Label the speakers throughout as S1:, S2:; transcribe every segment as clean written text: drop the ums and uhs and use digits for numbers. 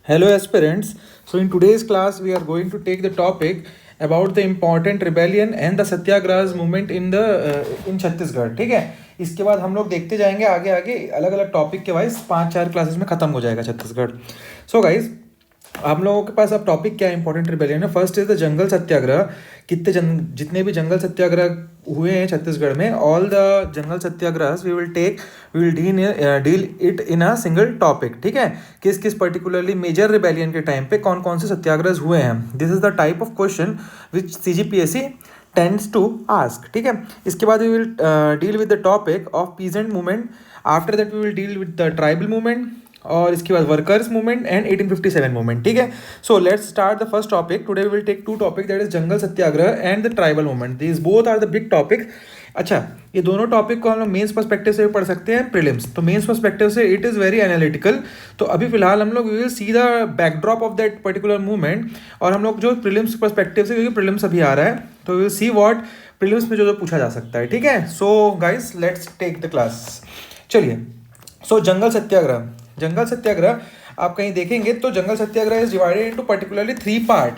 S1: Hello, aspirants. So, in today's class, we are going to take the topic about the important rebellion and the Satyagraha movement in Chhattisgarh. ठीक है. इसके बाद हम लोग देखते जाएंगे आगे आगे अलग अलग टॉपिक के वाइज 5-4 क्लासेस में खत्म हो जाएगा छत्तीसगढ़. सो गाइज, हम लोगों के पास अब टॉपिक क्या इंपॉर्टेंट रिबेलियन है. First is the Jungle Satyagraha. जितने भी जंगल सत्याग्रह हुए हैं छत्तीसगढ़ में, all the Jungle Satyagraha we will deal it in a single topic. ठीक है, किस किस पर्टिकुलरली मेजर रिबेलियन के टाइम पे कौन कौन से सत्याग्रह हुए हैं. This is the type of question which CGPSC tends to ask. ठीक है, इसके बाद we will deal with the topic of peasant movement. After that we will deal with the tribal movement और इसके बाद वर्कर्स मूवमेंट एंड 1857 मूवमेंट. ठीक है, so let's start the first topic. Today we will take two topic, that is jungle satyagraha and the tribal movement. These both are the big topic. अच्छा, ये दोनों topic को हम लोग मेंस पर्सपेक्टिव से भी पढ़ सकते हैं, प्रीलिम्स. तो मेंस पर्सपेक्टिव से इट इज़ वेरी एनालिटिकल. तो अभी फिलहाल हम लोग we will see the backdrop of that particular movement. और हम लोग जो प्रीलिम्स पर्सपेक्टिव से, क्योंकि प्रीलिम्स अभी आ रहा है, तो we will see what prelims में जो पूछा जा सकता है. ठीक है, so guys let's take the class. चलिए, सो जंगल सत्याग्रह आप कहीं देखेंगे तो Jungle Satyagraha is divided into particularly 3 part.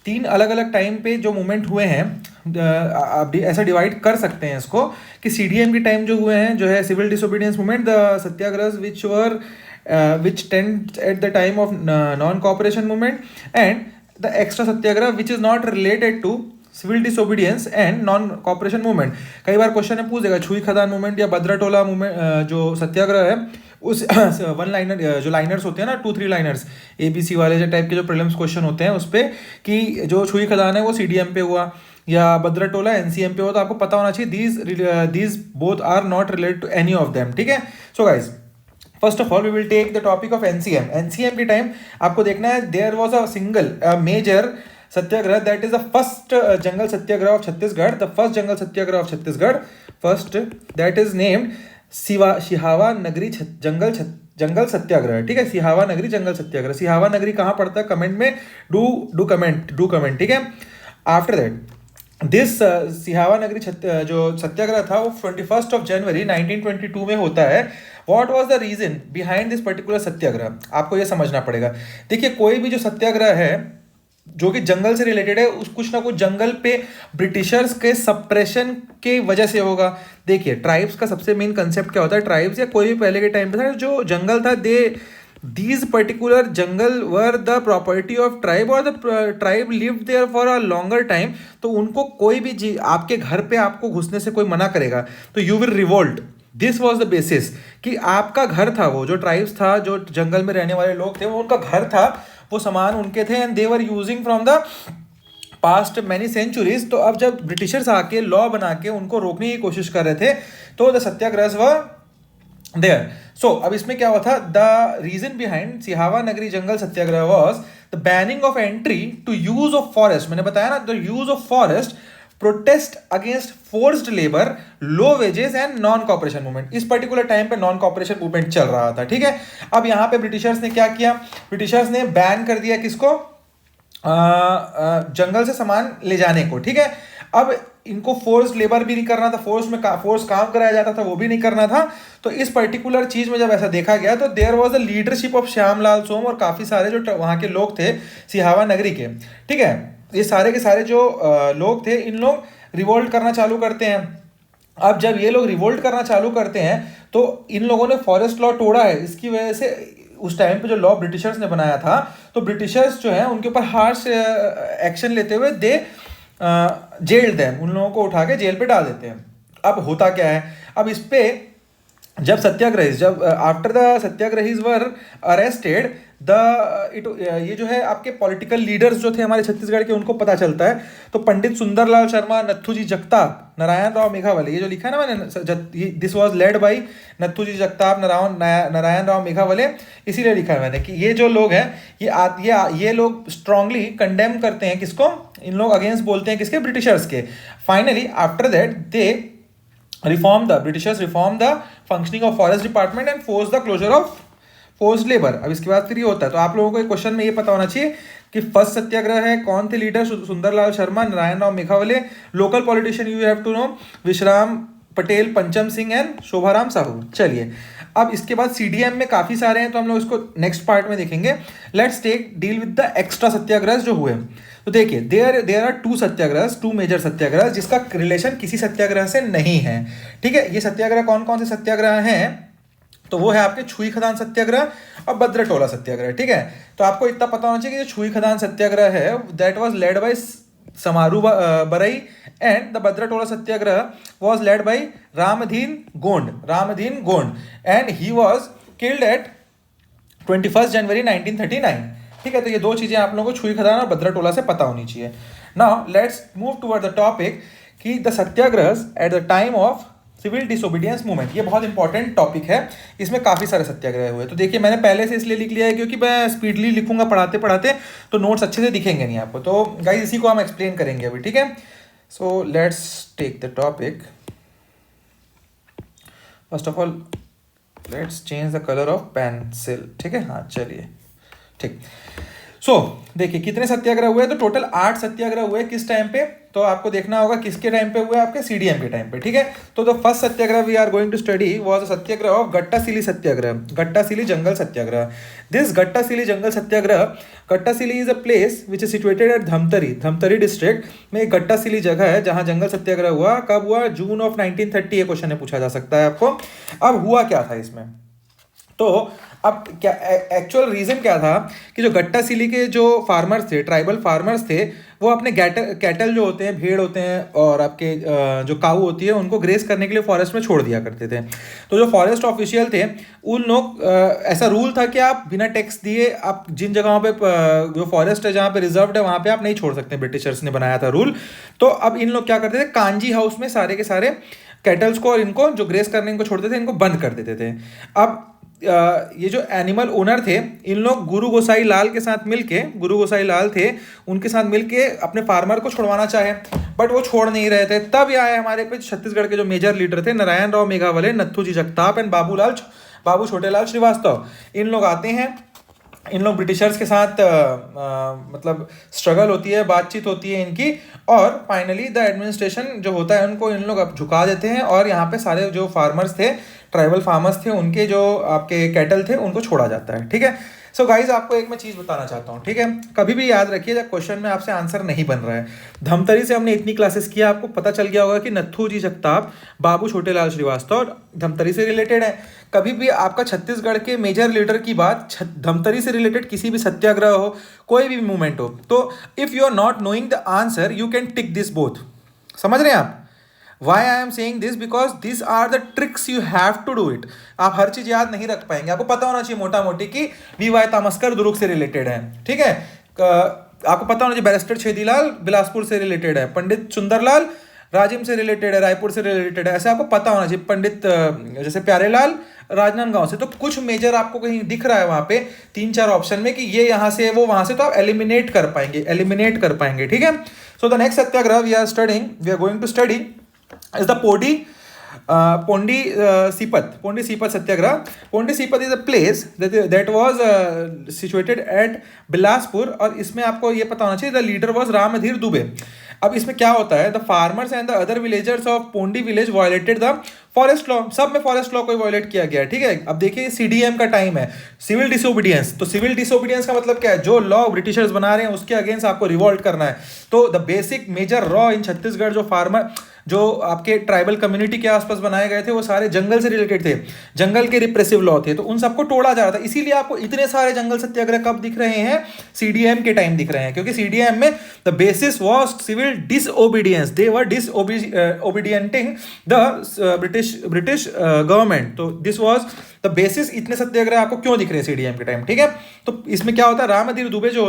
S1: 3 अलग अलग टाइम पे जो मूवमेंट हुए हैं, आप ऐसा डिवाइड कर सकते हैं इसको कि CDM के टाइम जो हुए हैं, जो है civil disobedience movement, the satyagraha which tend at the time of non cooperation movement, and the extra satyagraha which is not related to civil disobedience and non cooperation movement. कई बार क्वेश्चन में पूछ देगा छुई खदान मूवमेंट या बद्राटोला मूवमेंट, जो सत्याग्रह है उस वन लाइनर जो लाइनर्स होते हैं ना, 2-3 लाइनर्स ABC वाले जो टाइप के जो प्रीलिम्स क्वेश्चन होते हैं उस पर, कि जो छुई खदान है वो CDM पे हुआ या बद्राटोला NCM पे हुआ, तो आपको पता होना चाहिए these both are not related to any of them. ठीक है, so guys first of all we will take the topic of NCM के टाइम आपको देखना है, there was a single major satyagraha, that is the first jungle satyagraha of Chhattisgarh. The first jungle satyagraha of Chhattisgarh, first, that is named Sihawa नगरी जंगल सत्याग्रह. ठीक है, सिहावा नगरी जंगल सत्याग्रह. सिहावा नगरी कहाँ पड़ता है, कमेंट में डू कमेंट. ठीक है, आफ्टर दैट दिस सिहावा नगरी जो सत्याग्रह था वो 21 जनवरी 1922 में होता है. What was the reason behind this particular satyagraha, आपको ये समझना पड़ेगा. देखिए, कोई भी जो सत्याग्रह है जो कि जंगल से रिलेटेड है, उस कुछ ना कुछ जंगल पे ब्रिटिशर्स के सप्रेशन के वजह से होगा. देखिए, ट्राइब्स का सबसे मेन कंसेप्ट क्या होता है, ट्राइब्स या कोई भी पहले के टाइम पे था, जो जंगल था, these particular jungle were the property of tribe और the tribe lived there for a longer time. तो उनको कोई भी आपके घर पे आपको घुसने से कोई मना करेगा तो you will revolt. This was the basis कि आपका घर था, वो जो ट्राइब्स था, जो जंगल में रहने वाले लोग थे, वो उनका घर था, वो सामान उनके थे, and they were using from the past many centuries. तो अब जब ब्रिटिशर्स आके लॉ बना के उनको रोकने की कोशिश कर रहे थे, तो द सत्याग्रह वर देयर. सो अब इसमें क्या हुआ था, द रीजन बिहाइंड सिहावा नगरी जंगल Satyagraha was the banning of entry to use of forest. मैंने बताया ना, the use of forest, protest against forced labour, low wages and non cooperation movement. इस पर्टिकुलर टाइम पे नॉन कॉपरेशन मूवमेंट चल रहा था. ठीक है, अब यहाँ पे ब्रिटिशर्स ने क्या किया, ब्रिटिशर्स ने बैन कर दिया किसको, जंगल से सामान ले जाने को. ठीक है, अब इनको फोर्स लेबर भी नहीं करना था, फोर्स काम कराया जाता था वो भी नहीं करना था. तो इस पर्टिकुलर चीज में जब ऐसा देखा गया, तो there was the leadership of Shyamlal Som और काफी सारे जो वहां के लोग थे सिहावा नगरी के. ठीक है, ये सारे के सारे जो लोग थे, इन लोग रिवोल्ट करना चालू करते हैं. अब जब ये लोग रिवोल्ट करना चालू करते हैं, तो इन लोगों ने फॉरेस्ट लॉ तोड़ा है. इसकी वजह से उस टाइम पे जो लॉ ब्रिटिशर्स ने बनाया था, तो ब्रिटिशर्स जो है उनके ऊपर हार्श एक्शन लेते हुए दे जेल देम, उन लोगों को उठा के जेल पे डाल देते हैं. अब होता क्या है, अब इस पे जब after the satyagrahis were arrested, ये जो है आपके पॉलिटिकल लीडर्स जो थे हमारे छत्तीसगढ़ के, उनको पता चलता है. तो पंडित सुंदरलाल शर्मा, नथुजी जगताप, नारायण राव मेघावले, ये जो लिखा है ना मैंने, this was led by Nathuji Jagtap, Narayan Rao Meghawale, इसीलिए लिखा है मैंने कि ये जो लोग हैं, ये लोग स्ट्रांगली कंडेम करते हैं किसको, इन लोग अगेंस्ट बोलते हैं किसके, ब्रिटिशर्स के. Finally after that they Britishers reformed the functioning of forest department and forced the closure of forced labor. अब इसके बाद फिर ये होता है, तो आप लोगों को एक क्वेश्चन में ये पता होना चाहिए कि फर्स्ट सत्याग्रह है, कौन थे leader, Sundarlal Sharma, Narayan Rao Meghawale. Local politician you have to know, Vishram Patel, पंचम सिंह एंड शोभाराम साहू. चलिए, अब इसके बाद सीडीएम में काफ़ी सारे हैं, तो हम लोग इसको नेक्स्ट पार्ट में देखेंगे। Let's take deal with the extra satyagraha जो हुए। तो देखिए there are two satyagraha, two major satyagraha, जिसका रिलेशन किसी सत्याग्रह से नहीं है। ठीक है, ये सत्याग्रह कौन कौन से सत्याग्रह हैं? तो वो है आपके छुई खदान सत्याग्रह और भद्रटोला सत्याग्रह। ठीक है, तो आपको इतना पता होना चाहिए कि जो छुई खदान सत्याग्रह है that was led by Samaru Barai and the Bhadratola Satyagraha was led by Ramdin Gond and he was killed at 21 January 1939। ठीक है, तो ये दो चीजें आप लोगों को छुई खदान और भद्रटोला से पता होनी चाहिए। Now let's move toward the topic कि the Satyagraha at the time of civil disobedience movement. ये बहुत इंपॉर्टेंट टॉपिक है, इसमें काफ़ी सारे सत्याग्रह हुए। तो देखिए मैंने पहले से इसलिए लिख लिया है क्योंकि मैं स्पीडली लिखूंगा पढ़ाते पढ़ाते, तो नोट्स अच्छे से दिखेंगे नहीं आपको। तो गाइस इसी को हम एक्सप्लेन करेंगे अभी। ठीक है, so let's take the topic. First of all let's change the colour of pencil. ठीक है, हाँ चलिए ठीक। सो देखिए कितने सत्याग्रह हुए, तो टोटल 8 सत्याग्रह हुए। किस टाइम पे? तो आपको देखना होगा किसके टाइम पे हुए, आपके सीडीएम के टाइम पे। ठीक है, तो the first Satyagraha we are going to study was Satyagraha of Gattasili Satyagraha, Gattasili jungle Satyagraha. This Gattasili jungle Satyagraha, Gattasili is a place which is situated at Dhamtari district में। एक गट्टासिली जगह है जहां जंगल सत्याग्रह हुआ। कब हुआ? June of 1930। ये क्वेश्चन पूछा जा सकता है आपको। अब हुआ क्या था इसमें? तो अब क्या एक्चुअल रीज़न क्या था कि जो गट्टासिली के जो फार्मर्स थे, ट्राइबल फार्मर्स थे, वो अपने कैटल जो होते हैं, भेड़ होते हैं और आपके जो काऊ होती है, उनको ग्रेस करने के लिए फॉरेस्ट में छोड़ दिया करते थे। तो जो फॉरेस्ट ऑफिशियल थे उन लोग ऐसा रूल था कि आप बिना टैक्स दिए आप जिन जगहों पे जो फॉरेस्ट है जहाँ पे रिजर्व्ड है वहाँ पे आप नहीं छोड़ सकते। ब्रिटिशर्स ने बनाया था रूल। तो अब इन लोग क्या करते थे, कांजी हाउस में सारे के सारे कैटल्स को और इनको जो ग्रेस करने इनको छोड़ते थे इनको बंद कर देते थे। अब ये जो एनिमल ओनर थे इन लोग गुरु गोसाई लाल के साथ मिलके, गुरु गोसाई लाल थे उनके साथ मिलके अपने फार्मर को छुड़वाना चाहे, बट वो छोड़ नहीं रहे थे। तब आए हमारे पे छत्तीसगढ़ के जो मेजर लीडर थे नारायण राव मेघावले, नत्थूजी जगताप एंड बाबू छोटेलाल श्रीवास्तव। इन लोग आते हैं, इन लोग ब्रिटिशर्स के साथ मतलब स्ट्रगल होती है, बातचीत होती है इनकी, और फाइनली द एडमिनिस्ट्रेशन जो होता है उनको इन लोग अब झुका देते हैं और यहाँ पे सारे जो फार्मर्स थे, ट्राइबल फार्मर्स थे, उनके जो आपके कैटल थे उनको छोड़ा जाता है। ठीक है, सो गाइज आपको एक मैं चीज़ बताना चाहता हूँ। ठीक है, कभी भी याद रखिए जब क्वेश्चन में आपसे आंसर नहीं बन रहा है, धमतरी से हमने इतनी क्लासेस किया, आपको पता चल गया होगा कि नत्थूजी जगताप, बाबू छोटेलाल श्रीवास्तव धमतरी से रिलेटेड है। कभी भी आपका छत्तीसगढ़ के मेजर लीडर की बात धमतरी से रिलेटेड किसी भी सत्याग्रह हो, कोई भी मूवमेंट हो, तो if you are not knowing the answer you can tick this both. समझ रहे हैं आप? Why I am saying this? Because these are the tricks you have to do it. आप हर चीज याद नहीं रख पाएंगे, आपको पता होना चाहिए मोटा मोटी कि वी.वाई. तामस्कर दुर्ग से रिलेटेड है। ठीक है, आपको पता होना चाहिए बैरिस्टर छेदीलाल बिलासपुर से रिलेटेड है, पंडित सुंदरलाल राजिम से रिलेटेड है, रायपुर से रिलेटेड है, ऐसे आपको पता होना चाहिए। पंडित जैसे प्यारेलाल राजनांदगांव से। तो कुछ मेजर आपको कहीं दिख रहा है वहां पे 3-4 ऑप्शन में कि ये यहाँ से वो वहां से, तो आप एलिमिनेट कर पाएंगे। ठीक है, so the next satyagraha we are going to study is the Pondi Sipat Satyagraha. Pondi Sipat is a place that was situated at Bilaspur, और इसमें आपको ये पता होना चाहिए the leader was Ramdhir Dubey. अब इसमें क्या होता है, the farmers and the other villagers of Pondi village violated the forest law. सब में फॉरेस्ट लॉ को वायलेट किया गया। ठीक है, अब देखिए सीडीएम का टाइम है, सिविल डिसोबीडियंस। तो सिविल डिसोबीडियंस का मतलब क्या है, जो लॉ ब्रिटिशर्स बना रहे हैं उसके अगेंस्ट आपको रिवोल्ट करना है। तो the basic major law in Chhattisgarh जो फार्मर जो आपके ट्राइबल कम्युनिटी के आसपास बनाए गए थे वो सारे जंगल से रिलेटेड थे, जंगल के रिप्रेसिव लॉ थे, तो उन सबको तोड़ा जा रहा था। इसीलिए आपको इतने सारे जंगल सत्याग्रह कब दिख रहे हैं, सीडीएम के टाइम दिख रहे हैं, क्योंकि सीडीएम में the basis was civil disobedience, they were डिसओबीडियंटिंग द ब्रिटिश गवर्नमेंट। तो दिस वाज द बेसिस। इतने सत्याग्रह आपको क्यों दिख रहे हैं सीडीएम के टाइम? ठीक है, तो इसमें क्या होता है, रामधीर दुबे जो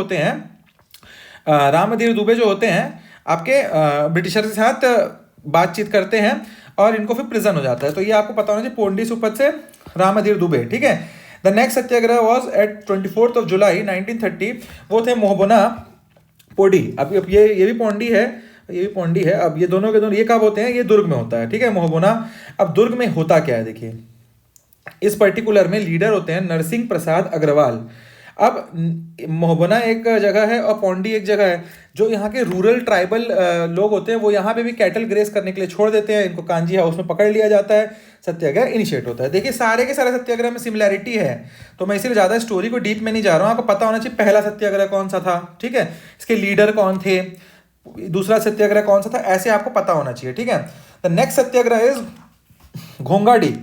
S1: होते हैं आपके ब्रिटिशर के साथ बातचीत करते हैं और इनको फिर प्रिजन हो जाता है। तो ये आपको पता होना चाहिए, पोंडी सुपत से रामधीर दुबे। ठीक है, the next Satyagraha was at 24 जुलाई 1930। वो थे मोहबोना पोडी। अब ये भी पोंडी है। अब ये दोनों के दोनों ये कब होते हैं, ये दुर्ग में होता है। ठीक है, मोहबोना। अब दुर्ग में होता क्या है देखिए, इस पर्टिकुलर में लीडर होते हैं नरसिंह प्रसाद अग्रवाल। अब मोहबना एक जगह है और पौंडी एक जगह है। जो यहाँ के रूरल ट्राइबल लोग होते हैं वो यहाँ पे भी कैटल ग्रेस करने के लिए छोड़ देते हैं, इनको कांजी हाउस में पकड़ लिया जाता है, सत्याग्रह इनिशिएट होता है। देखिए सारे के सारे सत्याग्रह में सिमिलैरिटी है, तो मैं इसीलिए ज़्यादा स्टोरी को डीप में नहीं जा रहा हूँ। आपको पता होना चाहिए पहला सत्याग्रह कौन सा था, ठीक है, इसके लीडर कौन थे, दूसरा सत्याग्रह कौन सा था, ऐसे आपको पता होना चाहिए, ठीक है। The next Satyagraha is Ghongadi.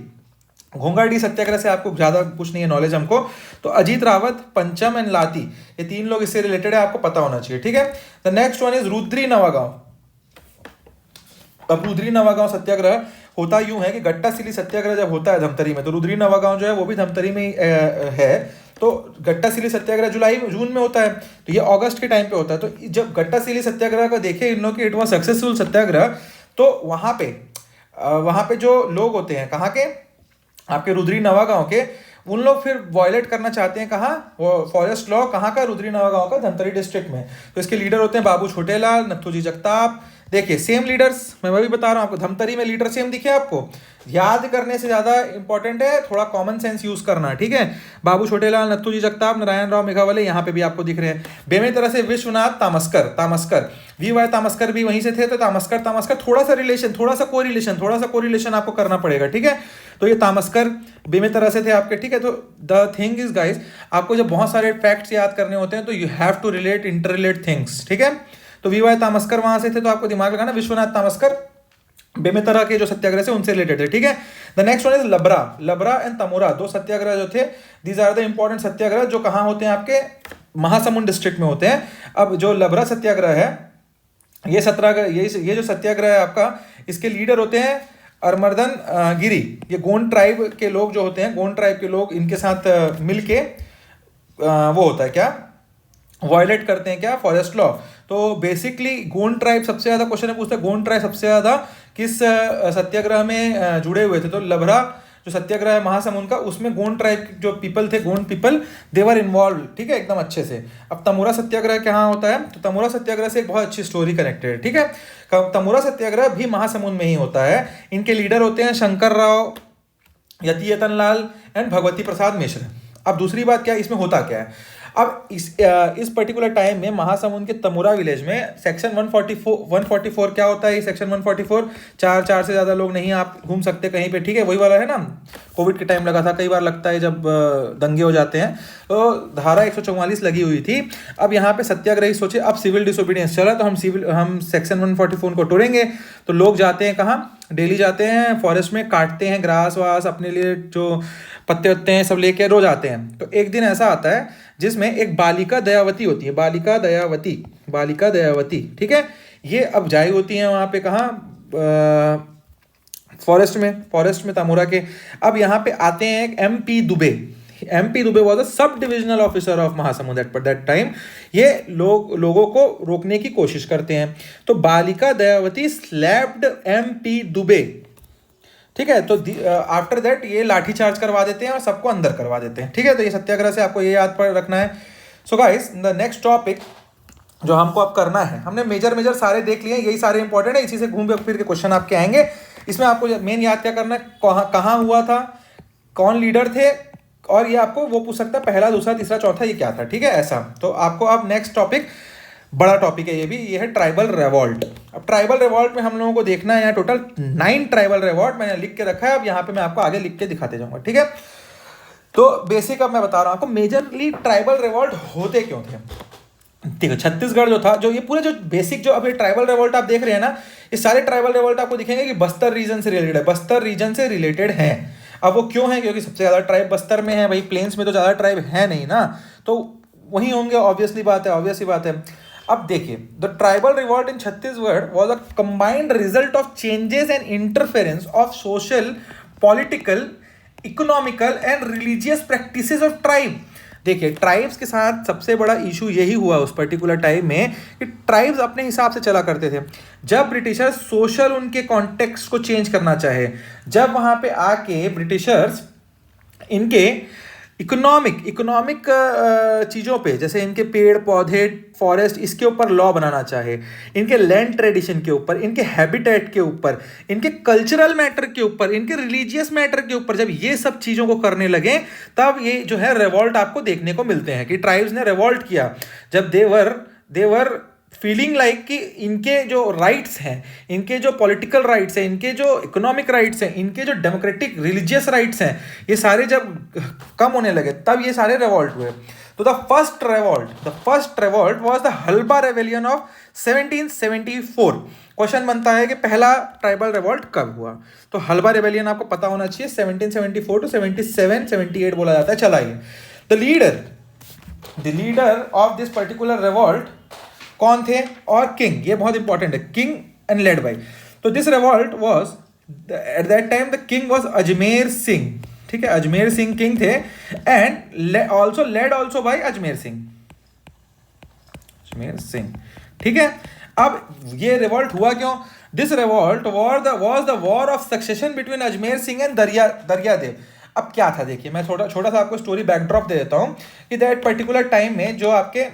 S1: Ghongadi Satyagraha से आपको ज्यादा कुछ नहीं है नॉलेज हमको, तो अजीत रावत, पंचम एंड लाती, ये तीन लोग इससे रिलेटेड है, आपको पता होना चाहिए, ठीक है। The next one is Rudri Navagaon. अब रुद्री नवागांव सत्याग्रह होता यूं है कि गट्टा सिली सत्याग्रह जब होता है धमतरी में, तो रुद्री नवागांव जो है वो भी धमतरी में है। तो गट्टा सिली सत्याग्रह जून में होता है, तो ये अगस्त के टाइम पे होता है। तो जब गट्टा सिली सत्याग्रह का देखे इन लोग की इट वॉज सक्सेसफुल सत्याग्रह, तो वहाँ पे जो लोग होते हैं कहाँ के, आपके रुद्री नवागांव के, उन लोग फिर वॉयलेट करना चाहते हैं कहाँ, वो फॉरेस्ट लॉ कहाँ का, रुद्री नवागांव का, धमतरी डिस्ट्रिक्ट में। तो इसके लीडर होते हैं बाबू छोटेलाल, नथुजी जगताप। देखिए सेम लीडर्स, मैं वही बता रहा हूँ आपको, धमतरी में लीडर सेम दिखे आपको, याद करने से ज्यादा इंपॉर्टेंट है थोड़ा कॉमन सेंस यूज करना, ठीक है। बाबू छोटेलाल, नथुजी जगताप, नारायण राव मेघावले यहाँ पे भी आपको दिख रहे हैं। बेमे तरह से विश्वनाथ तामस्कर वी वाई तामस्कर भी वहीं से थे, तो तामस्कर थोड़ा सा कोरिलेशन आपको करना पड़ेगा, ठीक है। तो ये तामस्कर बेमे तरह से थे आपके, ठीक है। तो द थिंग इज गाइस, आपको जब बहुत सारे फैक्ट्स याद करने होते हैं तो you have to relate interrelate things, ठीक है। तो वी वाई तामस्कर वहां से थे, तो आपको दिमाग लगाना विश्वनाथ तामस्कर बेमेतरा के जो सत्याग्रह से उनसे रिलेटेड थे, ठीक है। द नेक्स्ट वन इज लबरा एंड तमोरा, दो सत्याग्रह जो थे, दीज आर द इंपॉर्टेंट सत्याग्रह जो कहाँ होते हैं, आपके महासमुंद डिस्ट्रिक्ट में होते हैं। अब जो लबरा सत्याग्रह है, ये जो सत्याग्रह है आपका, इसके लीडर होते हैं अरमर्दन गिरी। ये गोंड ट्राइब के लोग जो होते हैं, गोंड ट्राइब के लोग इनके साथ मिलके वो होता है क्या, वॉयलेट करते हैं क्या, फॉरेस्ट लॉ। तो बेसिकली गोंड ट्राइब सबसे ज्यादा क्वेश्चन पूछता है, गोंड ट्राइब सबसे ज्यादा किस सत्याग्रह में जुड़े हुए थे। तो लबरा जो सत्याग्रह है महासमुंद का, उसमें गोंड ट्राइब जो पीपल थे, गोंड पीपल, दे वर इन्वॉल्व, ठीक है, एकदम अच्छे से। अब तमोरा सत्याग्रह कहाँ होता है, तो तमोरा सत्याग्रह से एक बहुत अच्छी स्टोरी कनेक्टेड है, ठीक है। तमोरा सत्याग्रह भी महासमुंद में ही होता है। इनके लीडर होते हैं शंकर राव, यतीयतन लाल एंड भगवती प्रसाद मिश्र। अब दूसरी बात क्या है, इसमें होता क्या है, अब इस पर्टिकुलर टाइम में महासमुंद के तमुरा विलेज में सेक्शन 144 क्या होता है, ये सेक्शन 144, चार से ज्यादा लोग नहीं आप घूम सकते कहीं पे, ठीक है, वही वाला है ना, कोविड के टाइम लगा था, कई बार लगता है जब दंगे हो जाते हैं, तो धारा 144 लगी हुई थी। अब यहाँ पे सत्याग्रही सोचे अब सिविल डिसोबीडियंस चला, तो हम सेक्शन 144 को तोड़ेंगे। तो लोग जाते हैं कहाँ, डेली जाते हैं फॉरेस्ट में, काटते हैं ग्रास वास, अपने लिए जो पत्ते वत्ते हैं सब लेके रोज आते हैं। तो एक दिन ऐसा आता है जिसमें एक बालिका दयावती होती है, बालिका दयावती, ठीक है। ये अब जाई होती है वहाँ पे कहाँ, फॉरेस्ट में तमोरा के। अब यहाँ पे आते हैं एक MP Dubey was a sub divisional officer of Mahasamund eight that time. ये लोगों को रोकने की कोशिश करते हैं। तो बालिका दयावती स्लैप्ड MP दुबे, ठीक है। तो आफ्टर दैट ये लाठी चार्ज करवा देते हैं और सबको अंदर करवा देते हैं, ठीक है। तो ये सत्याग्रह से आपको ये याद पर रखना है। So guys, the next topic जो हमको अब करना है, हमने मेजर सारे देख लिए, यही सारे इंपॉर्टेंट है, इसी से घूम फिर के क्वेश्चन आपके आएंगे। इसमें आपको मेन याद क्या करना है, कहाँ हुआ था, कौन लीडर थे, और ये आपको वो पूछ सकता है पहला, दूसरा, तीसरा, चौथा ये क्या था, ठीक है, ऐसा। तो आपको अब नेक्स्ट टॉपिक, बड़ा टॉपिक है ये है ट्राइबल रेवॉल्ट। अब ट्राइबल रेवॉल्ट में हम लोगों को देखना है, यहाँ टोटल 9 ट्राइबल रेवॉल्ट मैंने लिख के रखा है। अब यहाँ पे मैं आपको आगे लिख के दिखाते जाऊंगा, ठीक है। तो बेसिक अब मैं बता रहा हूँ आपको मेजरली ट्राइबल रेवॉल्ट होते क्यों थे। देखो छत्तीसगढ़ जो था, जो ये पूरे जो बेसिक जो अभी ट्राइबल रेवॉल्ट आप देख रहे हैं ना, ये सारे ट्राइबल रेवॉल्ट आपको दिखेंगे कि बस्तर रीजन से रिलेटेड है। अब वो क्यों है, क्योंकि सबसे ज्यादा ट्राइब बस्तर में है भाई, प्लेन्स में तो ज्यादा ट्राइब है नहीं ना, तो वही होंगे, ऑब्वियस सी बात है। अब देखिए, the tribal revolt in Chhattisgarh was a combined result of changes and interference of social, political, economical and religious practices of tribe. देखिए, ट्राइब्स के साथ सबसे बड़ा इशू यही हुआ उस पर्टिकुलर टाइम में कि ट्राइब्स अपने हिसाब से चला करते थे। जब ब्रिटिशर्स सोशल उनके कॉन्टेक्स्ट को चेंज करना चाहे, जब वहां पे आके ब्रिटिशर्स इनके इकोनॉमिक चीज़ों पे, जैसे इनके पेड़ पौधे फॉरेस्ट, इसके ऊपर लॉ बनाना चाहे, इनके लैंड ट्रेडिशन के ऊपर, इनके हैबिटेट के ऊपर, इनके कल्चरल मैटर के ऊपर, इनके रिलीजियस मैटर के ऊपर, जब ये सब चीज़ों को करने लगे तब ये जो है रिवॉल्ट आपको देखने को मिलते हैं कि ट्राइब्स ने रिवॉल्ट किया। जब देवर फीलिंग लाइक कि इनके जो राइट्स हैं, इनके जो पॉलिटिकल राइट्स हैं, इनके जो इकोनॉमिक राइट्स हैं, इनके जो डेमोक्रेटिक रिलीजियस राइट्स हैं, ये सारे जब कम होने लगे तब ये सारे रिवॉल्ट हुए। तो the first revolt was the Halba rebellion of 1774। Question बनता है कि पहला ट्राइबल रिवॉल्ट कब हुआ? तो हल्बा रेवेलियन आपको पता होना चाहिए, 1774 टू 77 78 बोला जाता है। चलाइए, the leader of this particular revolt कौन थे? और किंग, ये बहुत इंपॉर्टेंट है, किंग एंड लेड बाय। तो this revolt was at that time the king was Ajmer Singh, ठीक है, अजमेर सिंह किंग थे, and also led also by Ajmer Singh, ठीक है। अब ये रिवॉल्ट हुआ क्यों? This revolt was the war of succession between Ajmer Singh and Dariyadev. अब क्या था, देखिए मैं छोटा सा आपको स्टोरी बैकड्रॉप दे देता हूँ कि दैट पर्टिकुलर टाइम में जो आपके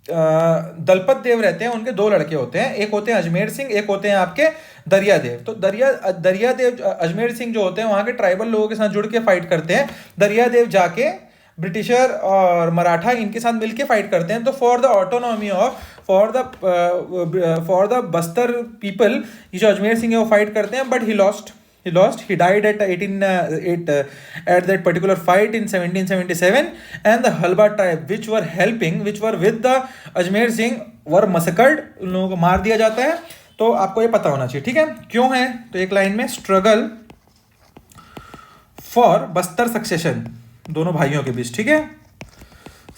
S1: दलपत देव रहते हैं, उनके दो लड़के होते हैं, एक होते हैं अजमेर सिंह, एक होते हैं आपके दरियादेव। तो दरियादेव अजमेर सिंह जो होते हैं वहाँ के ट्राइबल लोगों के साथ जुड़ के फाइट करते हैं, दरियादेव जाके ब्रिटिशर और मराठा इनके साथ मिलके फाइट करते हैं। तो for the autonomy of for the Bastar people, ये जो अजमेर सिंह है वो फाइट करते हैं, but he lost, he died at that particular fight in 1777, and the Halba tribe which were with the Ajmer Singh were massacred, उन लोगों को मार दिया जाता है। तो आपको ये पता होना चाहिए, ठीक है, क्यों है? तो एक लाइन में, स्ट्रगल फॉर बस्तर सक्सेशन, दोनों भाइयों के बीच, ठीक है,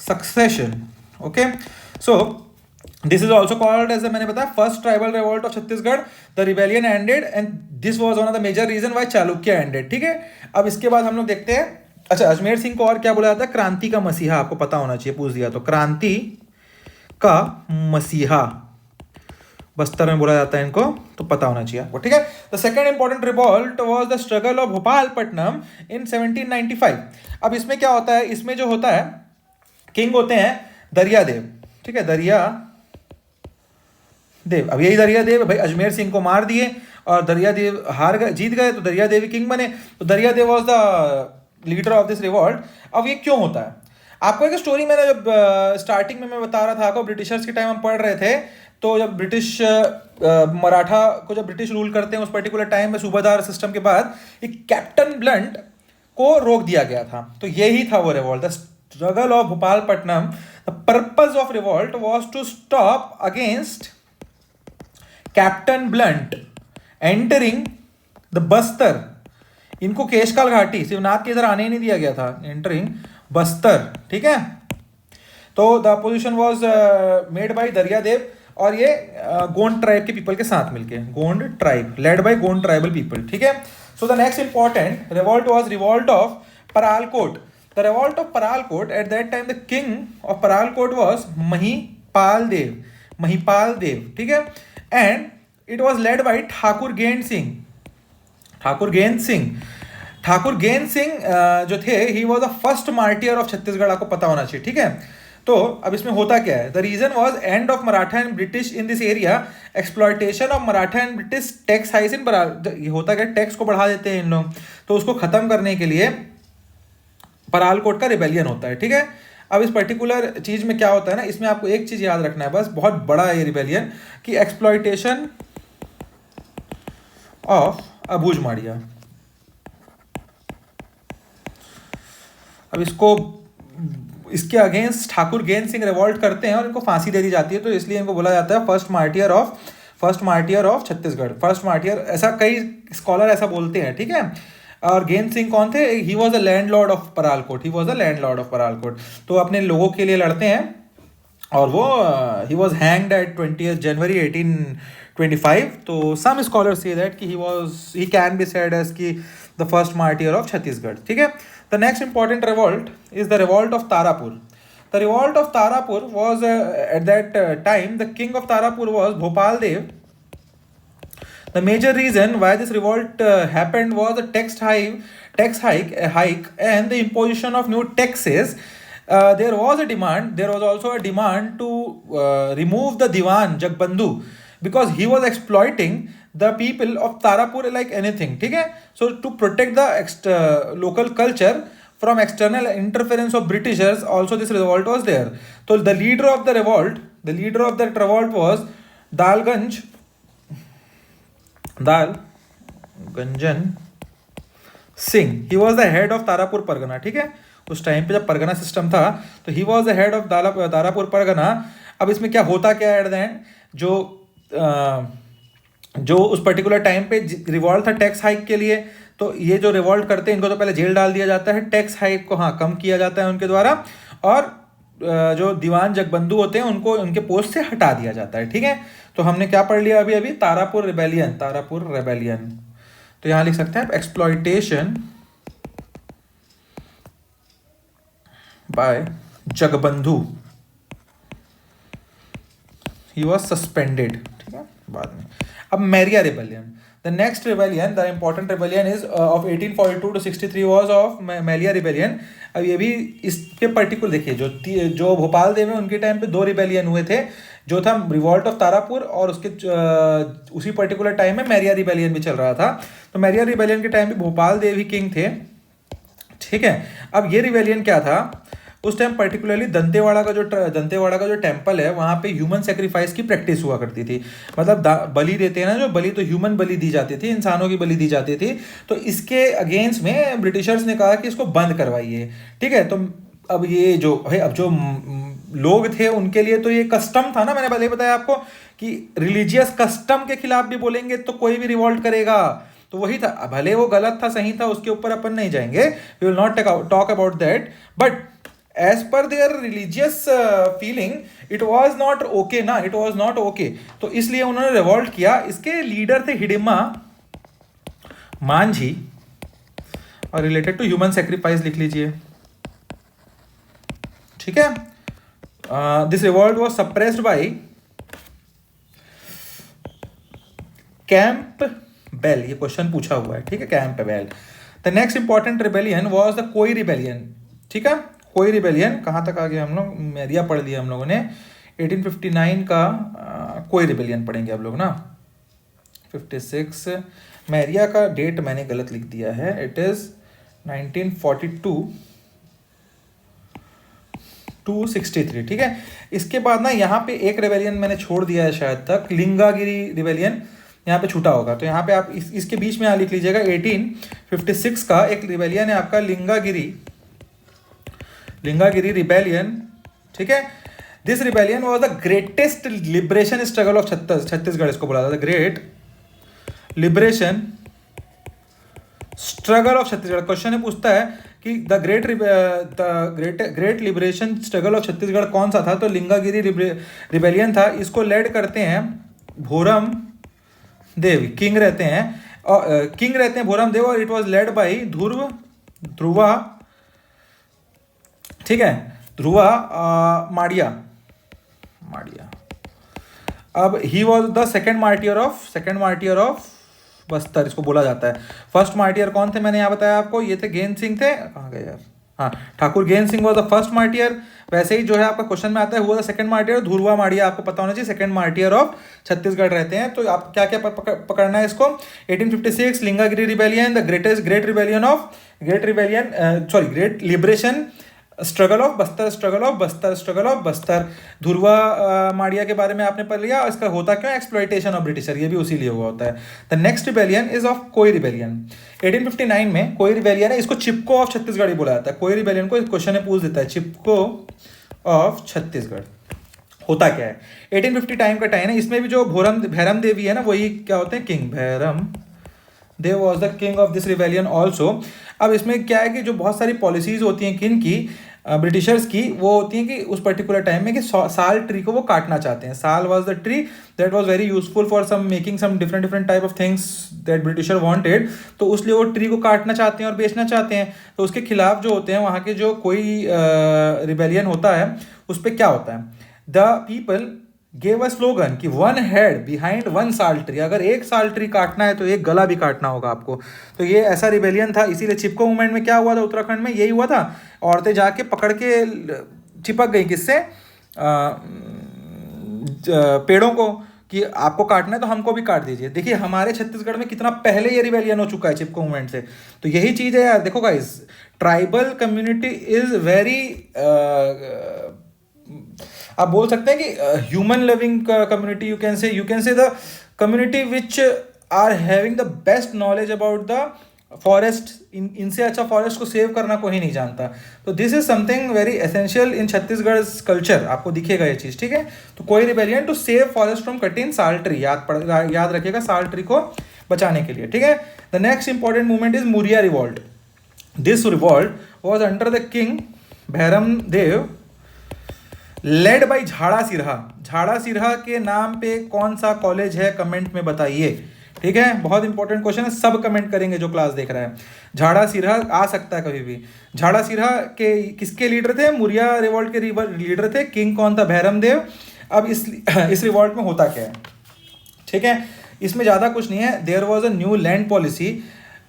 S1: succession, okay. So this is also called as, मैंने बताया, first tribal revolt of Chhattisgarh. The rebellion ended and this was one of the major reason why Chalukya ended, ठीक है। अब इसके बाद हम लोग देखते हैं, अच्छा, अजमेर सिंह को और क्या बोला जाता है? क्रांति का मसीहा, आपको पता होना चाहिए, पूछ दिया तो, क्रांति का मसीहा बस्तर में बोला जाता है इनको, तो पता होना चाहिए आपको, ठीक है। The second important revolt was the struggle of Bhopalpatnam in 1795। अब इसमें क्या होता है? इसमें जो होता है, किंग होते हैं दरियादेव, ठीक है, दरियादेव। अब यही दरियादेव भाई अजमेर सिंह को मार दिए और दरियादेव जीत गए, तो दरियादेव किंग बने। तो Dariyadev was the leader of this revolt. अब ये क्यों होता है? आपको एक स्टोरी मैंने जब स्टार्टिंग में मैं बता रहा था आपको, ब्रिटिशर्स के टाइम हम पढ़ रहे थे, तो जब ब्रिटिश मराठा को जब ब्रिटिश रूल करते हैं उस पर्टिकुलर टाइम में, सूबादार सिस्टम के बाद, एक कैप्टन ब्लंट को रोक दिया गया था। तो यही था वो revolt, the struggle of Bhopalpatnam. The purpose of revolt was to stop against captain Blunt entering the Bastar. इनको केशकाल घाटी, शिवनाथ के इधर आने ही नहीं दिया गया था, एंटरिंग बस्तर, ठीक है। तो the opposition was made by Dariyadev, और ये गोंड ट्राइब के पीपल के साथ मिलके, Gond tribe led by Gond tribal people, ठीक है। So the next important revolt was revolt of Paralkot. The revolt of Paralkot, at that time the king of Paralkot was Mahipal Dev, ठीक है, and it was led by Thakur Gend Singh जो थे, he was the first martyr of Chhattisgarh, आपको पता होना चाहिए, ठीक है। तो अब इसमें होता क्या है? The reason was end of Maratha and British in this area, exploitation of Maratha and British tax hikes in ये होता क्या, टैक्स को बढ़ा देते हैं इन लोग, तो उसको खत्म करने के लिए परालकोट का रिबेलियन होता है, ठीक है। अब इस पर्टिकुलर चीज में क्या होता है ना, इसमें आपको एक चीज याद रखना है बस, बहुत बड़ा है ये रिबेलियन, कि एक्सप्लॉयटेशन ऑफ अबूझ माड़िया। अब इसके अगेंस्ट ठाकुर गेंद सिंह रिवॉल्ट करते हैं और इनको फांसी दे दी जाती है, तो इसलिए इनको बोला जाता है first martyr of Chhattisgarh, first martyr, ऐसा कई स्कॉलर ऐसा बोलते हैं, ठीक है। और गेंद सिंह कौन थे? He was a landlord of Paralkot, तो अपने लोगों के लिए लड़ते हैं, और वो he was hanged at 20 January 1825। तो सम स्कॉलर्स से दैट कि he can be said as कि the first martyr of Chhattisgarh, ठीक है। The next important revolt is the revolt of Tarapur. The revolt of Tarapur was at that time the king of Tarapur was Bhopal Dev. The major reason why this revolt happened was the tax hike, and the imposition of new taxes. There was a demand. There was also a demand to remove the Diwan Jagbandhu because he was exploiting the people of Tarapur like anything. ठीक है? So to protect the local culture from external interference of Britishers, also this revolt was there. So the leader of that revolt was Dalganjan Singh. He was the head of Tarapur Pargana. ठीक है, उस time पे जब Pargana system था तो he was the head of Tarapur Pargana. अब इसमें क्या होता क्या है एट द एंड, जो उस पर्टिकुलर टाइम पे रिवॉल्ट था टैक्स हाइक के लिए, तो ये जो रिवॉल्ट करते हैं इनको तो पहले जेल डाल दिया जाता है, टैक्स हाइक को कम किया जाता है उनके द्वारा, और जो दीवान जगबंधु होते हैं उनको उनके पोस्ट से हटा दिया जाता है. ठीक है, तो हमने क्या पढ़ लिया अभी तारापुर रेबेलियन. तो यहां लिख सकते हैं exploitation by Jagbandhu, he was suspended. ठीक है, बाद में. अब Maria rebellion, the next rebellion, the important rebellion is of 1842 to 63 was of Maria rebellion. अब ये भी इसके पर्टिकुलर देखिए, जो भोपाल देव में उनके टाइम पे 2 रिबेलियन हुए थे, जो था रिवॉल्ट ऑफ तारापुर, और उसके उसी पर्टिकुलर टाइम में मैरिया रिबेलियन भी चल रहा था. तो मैरिया रिबेलियन के टाइम पे भोपाल देव ही किंग थे. ठीक है, अब ये रिबेलियन क्या था, उस टाइम पर्टिकुलरली दंतेवाड़ा का जो टेम्पल है वहाँ पे ह्यूमन सेक्रीफाइस की प्रैक्टिस हुआ करती थी. मतलब बलि देते हैं ना, जो बलि, तो ह्यूमन बलि दी जाती थी, इंसानों की बलि दी जाती थी. तो इसके अगेंस्ट में ब्रिटिशर्स ने कहा कि इसको बंद करवाइए. ठीक है, तो अब ये जो लोग थे उनके लिए तो ये कस्टम था ना, मैंने पहले बताया आपको कि रिलीजियस कस्टम के खिलाफ भी बोलेंगे तो कोई भी रिवॉल्ट करेगा. तो वही था, भले वो गलत था सही था उसके ऊपर अपन नहीं जाएंगे, we will not talk about that, but as per their religious feeling it was not okay ना, it was not okay. तो इसलिए उन्होंने रिवॉल्ट किया. इसके लीडर थे हिडिम्बा मांझी, और रिलेटेड टू ह्यूमन सेक्रीफाइस लिख लीजिए. ठीक है, this revolt was suppressed bye Campbell. ये क्वेश्चन पूछा हुआ है. ठीक है, Campbell. The next important rebellion was the कोई रिबेलियन. ठीक है, कोई रिबेलियन कहाँ तक आ गया हम लोग, मैरिया पढ़ लिया हम लोगों ने. 1859 का कोई रिबेलियन पढ़ेंगे आप लोग ना. 56 मैरिया का डेट मैंने गलत लिख दिया है, इट इज 1942 to 63. ठीक है, इसके बाद ना यहाँ पे एक रिबेलियन मैंने छोड़ दिया है शायद तक, लिंगागिरी रिबेलियन यहाँ पे छूटा होगा, तो यहाँ पे आप इसके बीच में यहाँ लिख लीजिएगा. 1856 का एक रिबेलियन है आपका लिंगागिरी रिबेलियन. ठीक है, this rebellion was the greatest liberation struggle of Chhattisgarh. इसको बोला था great liberation struggle of Chhattisgarh. Question है पूछता है कि the great liberation struggle of Chhattisgarh कौन सा था, तो लिंगागिरी रिबेलियन था. इसको लेड करते हैं भोरम देव, किंग रहते हैं भोरम देव, और it was led bye Dhruva. ठीक है, ध्रुवा माड़िया. अब he was the second martyr of Bastar, इसको बोला जाता है. फर्स्ट मार्टियर कौन थे मैंने यहाँ बताया आपको, ये थे गेंद सिंह थे. कहाँ गए यार, हाँ, Thakur Gend Singh was the first martyr. वैसे ही जो है आपका क्वेश्चन में आता है हुआ the second martyr, Dhruva Madia आपको पता होना चाहिए, सेकंड मार्टियर ऑफ छत्तीसगढ़ रहते हैं. तो आप क्या क्या पकड़ना है इसको. 1856 Lingagiri rebellion, the great liberation struggle of Bastar. Dhruva Madia के बारे में आपने पढ़ लिया. इसका होता क्यों, एक्सप्लॉइटेशन ऑफ ब्रिटिशर, ये भी उसी लिए हुआ होता है. The next rebellion is of कोई रिबेलियन. 1859 में कोई रिबेलियन है, इसको चिपको ऑफ छत्तीसगढ़ ही बोला जाता है. कोई रिबेलियन को क्वेश्चन में पूछ देता है, चिपको ऑफ छत्तीसगढ़ होता क्या है. 1850 टाइम का टाइम है. इसमें भी जो भैरम देवी है ना, वही क्या होते हैं, king Bhairam Dev was the king of this rebellion also. अब इसमें क्या है कि जो बहुत सारी पॉलिसीज होती हैं किन की, ब्रिटिशर्स की, वो होती हैं कि उस पर्टिकुलर टाइम में कि साल ट्री को वो काटना चाहते हैं. Sal was the tree that was very useful for making some different type of things that britisher wanted. तो उसलिए वो ट्री को काटना चाहते हैं और बेचना चाहते हैं. तो उसके खिलाफ जो होते हैं वहाँ के जो कोई रिबेलियन होता है, उस पर क्या होता है, the people gave a slogan कि वन हेड बिहाइंड वन साल ट्री, अगर एक साल ट्री काटना है तो एक गला भी काटना होगा आपको। तो ये ऐसा रिबेलियन था। इसीलिए चिपको मूवमेंट में क्या हुआ था उत्तराखंड में, यही हुआ था, औरतें जाके पकड़ के चिपक गई किससे, पेड़ों को, कि आपको काटना है तो हमको भी काट दीजिए। देखिए हमारे छत्तीसगढ़ में कितना पहले ये रिबेलियन हो चुका है चिपको मूवमेंट से। तो यही चीज़ है यार, देखो guys, tribal community is very, आप बोल सकते हैं कि human loving community, you can say the community which are having the best knowledge about the forest. इनसे अच्छा फॉरेस्ट को सेव करना कोई नहीं जानता। तो this is something very essential in Chhattisgarh culture, आपको दिखेगा ये चीज़, ठीक है। तो कोई rebellion to save forest from cutting sal tree, याद रखिएगा, साल ट्री को बचाने के लिए, ठीक है। The next important movement is Muria revolt. This revolt was under the king Bhairam Dev, led by Jhada Sirha. झाड़ा सिरहा के नाम पे कौन सा कॉलेज है, कमेंट में बताइए, ठीक है। बहुत इंपॉर्टेंट क्वेश्चन है, सब कमेंट करेंगे जो क्लास देख रहा है। झाड़ा सिरहा आ सकता है कभी भी। झाड़ा सिरहा के किसके लीडर थे, मुरिया रिवॉल्ट के लीडर थे। किंग कौन था, भैरम देव। अब इस रिवॉल्ट में होता क्या है, ठीक है, इसमें ज़्यादा कुछ नहीं है। There was a new land policy,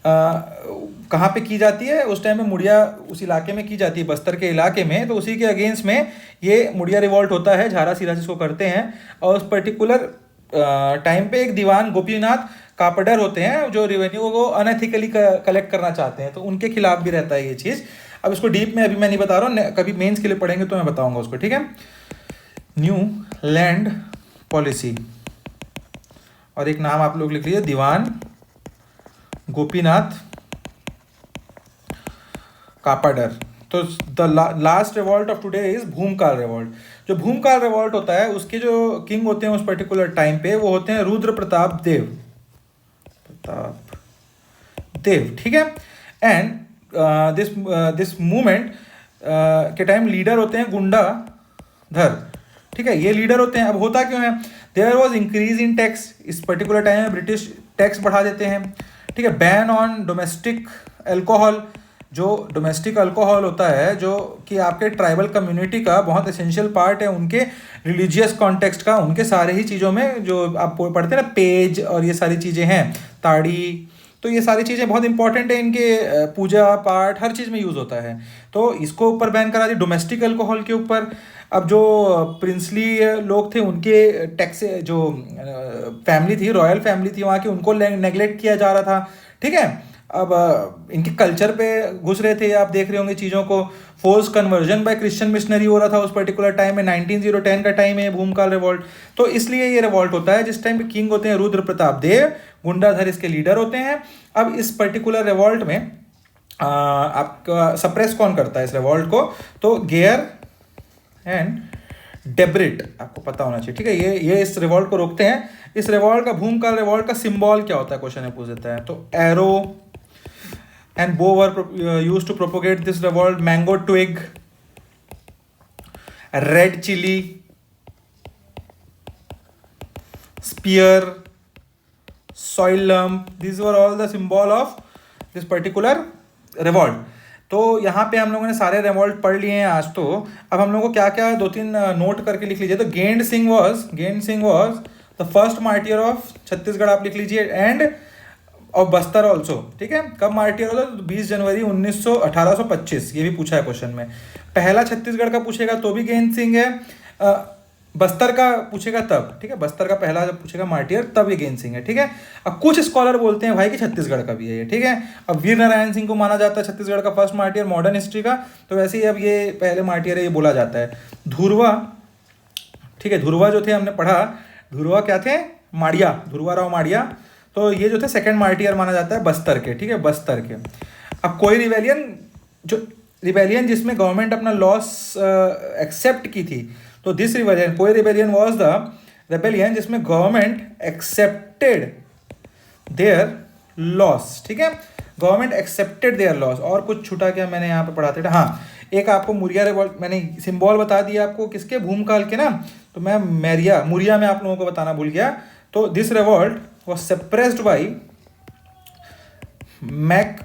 S1: कहाँ पे की जाती है उस टाइम में, मुड़िया उस इलाके में की जाती है, बस्तर के इलाके में। तो उसी के अगेंस्ट में ये मुड़िया रिवॉल्ट होता है, झारा सिरहा जिसको करते हैं। और उस पर्टिकुलर टाइम पे एक दीवान गोपीनाथ कापडर होते हैं जो रेवेन्यू को अनएथिकली कलेक्ट करना चाहते हैं, तो उनके खिलाफ भी रहता है ये चीज़। अब इसको डीप में अभी मैं नहीं बता रहा हूँ, कभी मेंस के लिए पढ़ेंगे तो मैं बताऊंगा उसको, ठीक है। न्यू लैंड पॉलिसी, और एक नाम आप लोग लिख लीजिए, दीवान गोपीनाथ कापाडर। तो the last revolt of today is Bhumkal revolt. जो भूमकाल रिवॉल्ट होता है उसके जो किंग होते हैं उस पर्टिकुलर टाइम पे, वो होते हैं रुद्र प्रताप देव, ठीक है। एंड दिस मूवमेंट के टाइम लीडर होते हैं गुंडाधर, ठीक है, ये लीडर होते हैं। अब होता क्यों है, there was increase in tax, इस पर्टिकुलर टाइम में ब्रिटिश टैक्स बढ़ा देते हैं, ठीक है। बैन ऑन डोमेस्टिक अल्कोहल, जो डोमेस्टिक अल्कोहल होता है जो कि आपके ट्राइबल कम्युनिटी का बहुत एसेंशियल पार्ट है, उनके रिलीजियस कॉन्टेक्स्ट का, उनके सारे ही चीज़ों में जो आप पढ़ते हैं ना, पेज और ये सारी चीज़ें हैं, ताड़ी, तो ये सारी चीज़ें बहुत इंपॉर्टेंट है, इनके पूजा पाठ हर चीज़ में यूज़ होता है। तो इसको ऊपर बैन करा दी डोमेस्टिक अल्कोहल के ऊपर। अब जो प्रिंसली लोग थे उनके टैक्स, जो फैमिली थी, रॉयल फैमिली थी वहाँ की, उनको नेगलेक्ट किया जा रहा था, ठीक है। अब इनके कल्चर पे घुस रहे थे, आप देख रहे होंगे चीज़ों को। Force conversion bye Christian missionary हो रहा था उस पर्टिकुलर टाइम में, 1910 का टाइम है भूमकाल रिवॉल्ट। तो इसलिए ये रिवॉल्ट होता है जिस टाइम पे किंग होते हैं रुद्र प्रताप देव, गुंडाधर इसके लीडर होते हैं। अब इस पर्टिकुलर रिवॉल्ट में आपका सप्रेस कौन करता है इस रिवॉल्ट को, तो गेयर एंड डेब्रिट, आपको पता होना चाहिए, ठीक है। ये इस रिवॉल्ट को रोकते हैं। इस रिवॉल्ट का, भूमकाल रिवॉल्ट का सिंबल क्या होता है, क्वेश्चन में पूछ देता है। तो arrow and bow were used to propagate this revolt. Mango twig, red chili, spear, soil lump, these were all the symbol of this particular revolt. तो यहाँ पे हम लोगों ने सारे रिवॉल्ट पढ़ लिए हैं आज। तो अब हम लोगों को क्या क्या 2-3 नोट करके लिख लीजिए। तो गेंद Singh was the first martyr of Chhattisgarh, आप लिख लीजिए, एंड और बस्तर ऑल्सो, ठीक है। कब मार्टियर होता है, तो 20 जनवरी 1825, ये भी पूछा है क्वेश्चन में। पहला छत्तीसगढ़ का पूछेगा तो भी गेंद सिंह है, बस्तर का पूछेगा तब, ठीक है, बस्तर का पहला जब पूछेगा मार्टियर तब ये गेंद सिंह है, ठीक है। अब कुछ स्कॉलर बोलते हैं भाई कि छत्तीसगढ़ का भी है ये, ठीक है। अब वीर नारायण सिंह को माना जाता है छत्तीसगढ़ का फर्स्ट मार्टियर मॉडर्न हिस्ट्री का, तो वैसे ही अब ये पहले मार्टियर है ये बोला जाता है। धुरवा, ठीक है, धुरवा जो थे हमने पढ़ा, धुरवा क्या थे, माड़िया, धुरवा राव माड़िया, तो ये जो थे सेकंड मार्टियर माना जाता है बस्तर के, ठीक है, बस्तर के। अब कोई रिबेलियन जिसमें गवर्नमेंट अपना लॉस एक्सेप्ट की थी, तो दिस रिबेलियन, कोई रिबेलियन वाज द रिबेलियन जिसमें गवर्नमेंट एक्सेप्टेड देयर लॉस, ठीक है, गवर्नमेंट एक्सेप्टेड देयर लॉस। और कुछ छूटा क्या मैंने यहाँ पे पढ़ाते थे, हाँ, एक आपको मुरिया रिवॉल्ट मैंने सिंबल बता दिया आपको किसके, भूमकाल के ना, तो मैं मुरिया में आप लोगों को बताना भूल गया। तो this revolt was suppressed by Mac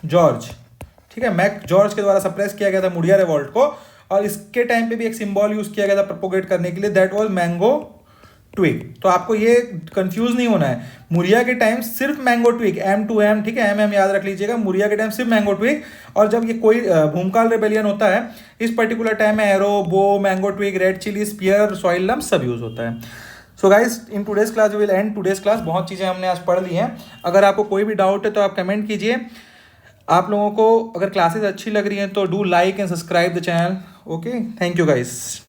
S1: George, ठीक है, मैक जॉर्ज के द्वारा सप्रेस किया गया था मुड़िया रिवॉल्ट को। और इसके टाइम पे भी एक सिंबल यूज किया गया था प्रोपोगेट करने के लिए, दैट वाज मैंगो ट्विग। तो आपको ये कंफ्यूज नहीं होना है, मुरिया के टाइम सिर्फ मैंगो ट्विग, M2M, ठीक है, MM याद रख लीजिएगा, मुरिया के टाइम सिर्फ मैंगो ट्विग। और जब ये कोई भूमकाल रेबेलियन होता है इस पर्टिकुलर टाइम में arrow, bow, mango twig, red chilli, spear, soil lump सब यूज होता है। So guys in today's class we will end today's class. बहुत चीज़ें हमने आज पढ़ ली हैं। अगर आपको कोई भी डाउट है तो आप कमेंट कीजिए। आप लोगों को अगर क्लासेस अच्छी लग रही हैं तो do like and subscribe the channel. Okay, thank you guys.